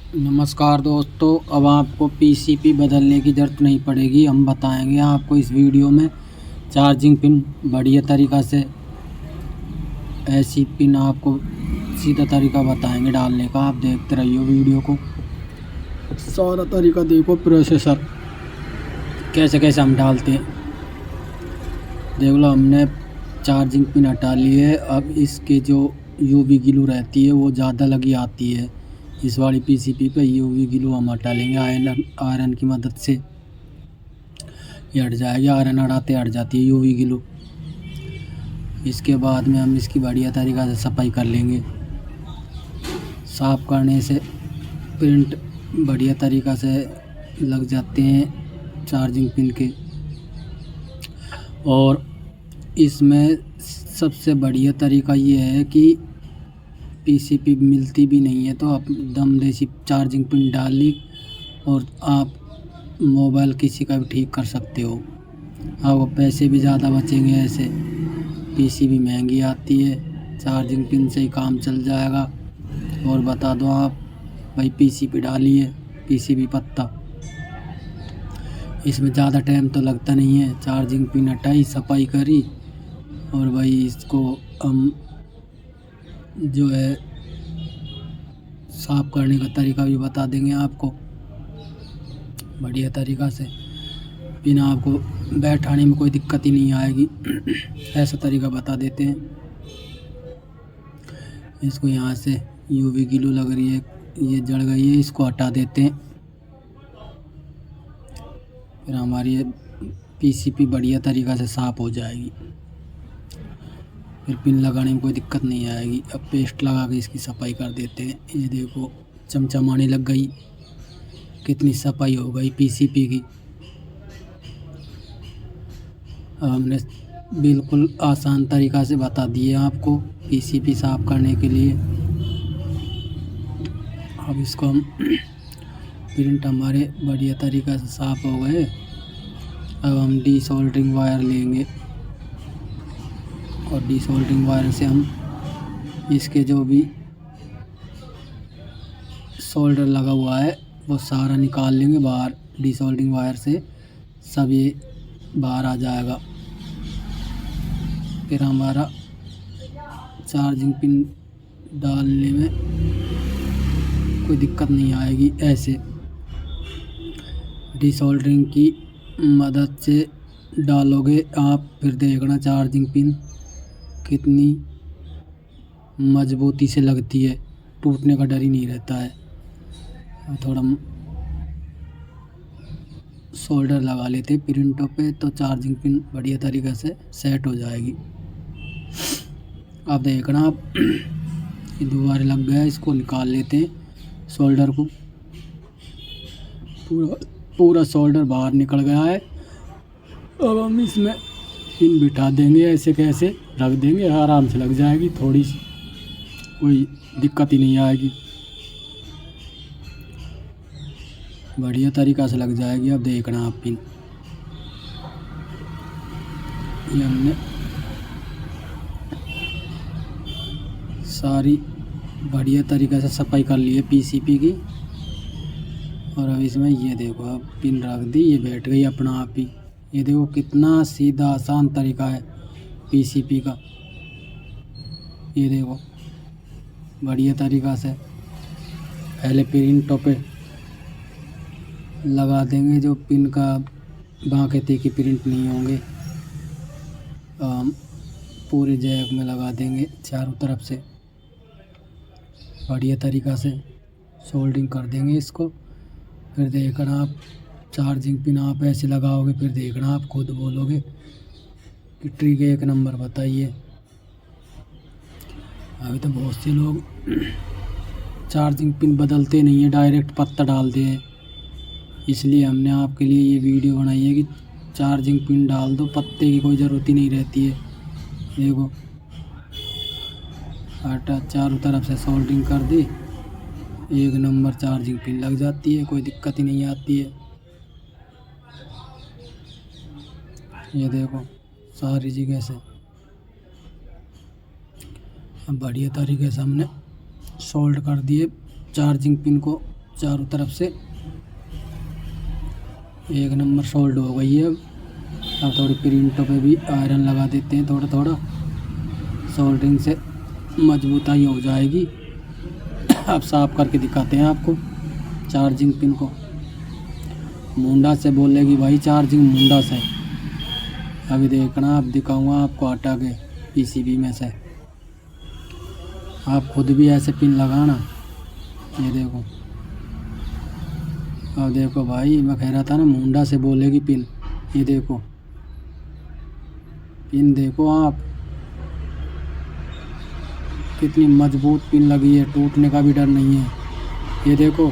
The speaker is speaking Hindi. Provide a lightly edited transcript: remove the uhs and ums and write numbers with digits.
नमस्कार दोस्तों, अब आपको पीसीपी बदलने की ज़रूरत नहीं पड़ेगी। हम बताएंगे आपको इस वीडियो में चार्जिंग पिन बढ़िया तरीक़ा से। ऐसी पिन आपको सीधा तरीका बताएंगे डालने का। आप देखते रहिए वीडियो को, सारा तरीका देखो। प्रोसेसर कैसे कैसे हम डालते हैं देख लो। हमने चार्जिंग पिन हटा ली है। अब इसके जो यूवी ग्लू रहती है वो ज़्यादा लगी आती है। इस वाली पीसीपी पे यूवी ग्लू हम हटा लेंगे आयरन की मदद से। ये हट जाएगी, आयरन हटाते हट जाती है यूवी ग्लू। इसके बाद में हम इसकी बढ़िया तरीक़ा से सफाई कर लेंगे। साफ़ करने से प्रिंट बढ़िया तरीक़ा से लग जाते हैं चार्जिंग पिन के। और इसमें सबसे बढ़िया तरीका ये है कि पीसीपी मिलती भी नहीं है तो आप दम देसी चार्जिंग पिन डाल ली और आप मोबाइल किसी का भी ठीक कर सकते हो। आपको पैसे भी ज़्यादा बचेंगे। ऐसे पीसीबी महंगी आती है, चार्जिंग पिन से ही काम चल जाएगा। और बता दो आप भाई पीसीबी डालिए, पीसीबी पत्ता। इसमें ज़्यादा टाइम तो लगता नहीं है। चार्जिंग पिन हटाई, सफाई करी और भाई इसको हम जो है साफ़ करने का तरीका भी बता देंगे आपको बढ़िया तरीक़ा से। पिन आपको बैठाने में कोई दिक्कत ही नहीं आएगी। ऐसा तरीका बता देते हैं। इसको यहाँ से यूवी ग्लू लग रही है, ये जड़ गई है, इसको हटा देते हैं। फिर हमारी पीसीपी बढ़िया तरीक़ा से साफ़ हो जाएगी। फिर पिन लगाने में कोई दिक्कत नहीं आएगी। अब पेस्ट लगा के इसकी सफाई कर देते हैं। ये देखो चमचमाने लग गई, कितनी सफाई हो गई पीसीपी की। अब हमने बिल्कुल आसान तरीक़ा से बता दिए आपको पीसीपी साफ़ करने के लिए। अब इसको हम प्रिंट हमारे बढ़िया तरीक़ा से साफ़ हो गए। अब हम डीसोल्डरिंग वायर लेंगे और डीसोल्डरिंग वायर से हम इसके जो भी सोल्डर लगा हुआ है वो सारा निकाल लेंगे बाहर। डीसोल्डरिंग वायर से सब ये बाहर आ जाएगा। फिर हमारा चार्जिंग पिन डालने में कोई दिक्कत नहीं आएगी। ऐसे डीसोल्डरिंग की मदद से डालोगे आप, फिर देखना चार्जिंग पिन कितनी मजबूती से लगती है। टूटने का डर ही नहीं रहता है। थोड़ा सोल्डर लगा लेते प्रिंटों पे तो चार्जिंग पिन बढ़िया तरीक़े से सेट हो जाएगी। अब देखना आप ये दोबारा लग गया, इसको निकाल लेते हैं सोल्डर को। पूरा सोल्डर बाहर निकल गया है। अब हम इसमें पिन बिठा देंगे। ऐसे कैसे रख देंगे, आराम से लग जाएगी। थोड़ी सी कोई दिक्कत ही नहीं आएगी, बढ़िया तरीक़ा से लग जाएगी। अब देखना आप पिन, ये हमने सारी बढ़िया तरीक़े से सफाई कर ली है पीसीपी की। और अब इसमें ये देखो अब पिन रख दी, ये बैठ गई अपना आप ही। ये देखो कितना सीधा आसान तरीका है पीसीपी का। ये देखो बढ़िया तरीक़ा से पहले प्रिंटों पे लगा देंगे जो पिन का बांके की प्रिंट नहीं होंगे। पूरे जैक में लगा देंगे चारों तरफ से। बढ़िया तरीक़ा से सोल्डिंग कर देंगे इसको। फिर देखना आप चार्जिंग पिन आप ऐसे लगाओगे, फिर देखना आप खुद बोलोगे कि ट्रिक एक नंबर बताइए। अभी तो बहुत से लोग चार्जिंग पिन बदलते नहीं है, डायरेक्ट पत्ता डालते हैं। इसलिए हमने आपके लिए ये वीडियो बनाई है कि चार्जिंग पिन डाल दो, पत्ते की कोई ज़रूरत ही नहीं रहती है। देखो आटा चारों तरफ से सोल्डिंग कर दी, एक नंबर चार्जिंग पिन लग जाती है, कोई दिक्कत ही नहीं आती है। ये देखो सारी जगह से अब बढ़िया तरीके से हमने सोल्ड कर दिए चार्जिंग पिन को। चारों तरफ से एक नंबर सोल्ड हो गई है। अब थोड़ी प्रिंटों पे भी आयरन लगा देते हैं, थोड़ा थोड़ा सोल्डरिंग से मजबूताई हो जाएगी। अब साफ करके दिखाते हैं आपको चार्जिंग पिन को। मुंडा से बोलेगी भाई चार्जिंग मुंडा से। अभी देखना, अब दिखाऊंगा आपको हटा के पीसीबी में से। आप खुद भी ऐसे पिन लगाना। ये देखो, अब देखो भाई, मैं कह रहा था ना मुंडा से बोलेगी पिन। ये देखो पिन, देखो आप कितनी मजबूत पिन लगी है, टूटने का भी डर नहीं है। ये देखो